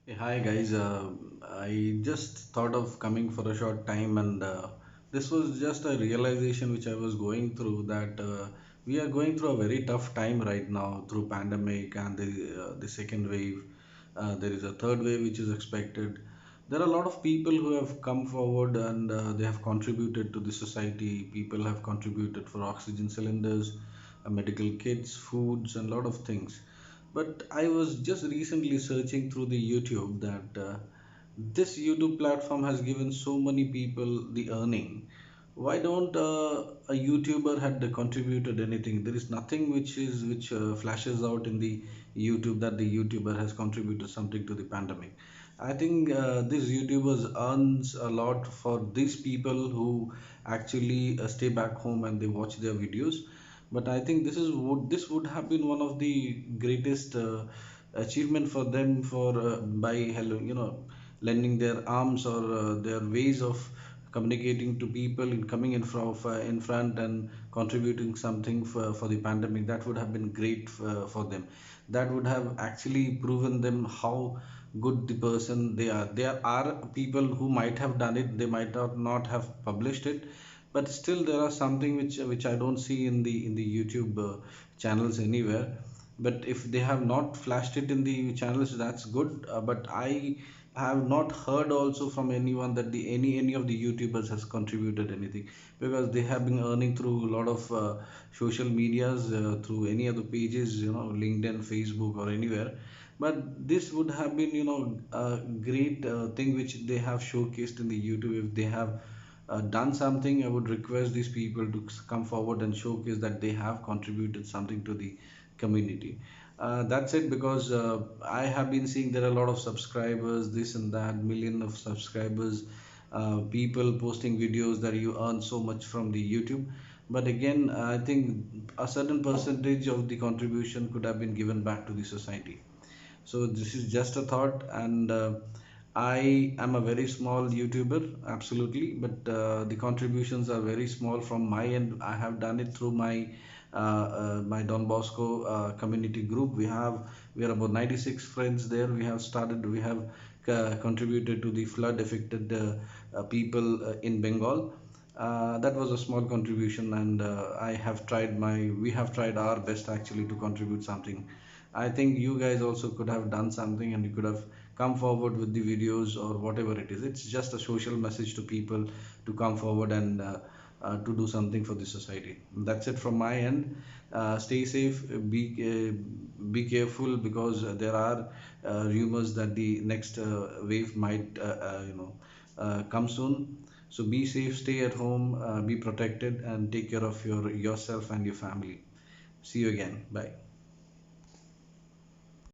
Hey, hi guys, I just thought of coming for a short time, and this was just a realization which I was going through that we are going through a very tough time right now through pandemic and the second wave. There is a third wave which is expected. There are a lot of people who have come forward and they have contributed to the society. People have contributed for oxygen cylinders, medical kits, foods, and a lot of things. But I was just recently searching through the YouTube that this YouTube platform has given so many people the earning. Why don't a YouTuber had contributed anything? There is nothing which flashes out in the YouTube that the YouTuber has contributed something to the pandemic. I think these YouTubers earns a lot for these people who actually stay back home and they watch their videos. But I think this would have been one of the greatest achievement for them for by lending their arms or their ways of communicating to people in coming in front and contributing something for the pandemic. That would have been great for them. That would have actually proven them how good the person they are. There are people who might have done it, they might not have published it, but still there are something which I don't see in the YouTube channels anywhere. But if they have not flashed it in the channels, that's good. But I have not heard also from anyone that any of the YouTubers has contributed anything, because they have been earning through a lot of social medias, through any other pages, LinkedIn, Facebook, or anywhere. But this would have been, a great thing which they have showcased in the YouTube. If they have done something, I would request these people to come forward and showcase that they have contributed something to the community. That's it, because I have been seeing there are a lot of subscribers, this and that, million of subscribers, people posting videos that you earn so much from the YouTube. But again, I think a certain percentage of the contribution could have been given back to the society. So this is just a thought, and I am a very small YouTuber, absolutely, but the contributions are very small from my end. I have done it through my Don Bosco community group. We are about 96 friends there. We have contributed to the flood affected people in Bengal. That was a small contribution, and we have tried our best actually to contribute something. I think you guys also could have done something, and you could have come forward with the videos or whatever it is. It's just a social message to people to come forward and to do something for the society. That's it from my end. Stay safe, be careful, because there are rumors that the next wave might come soon. So be safe, stay at home, be protected, and take care of yourself and your family. See you again. Bye.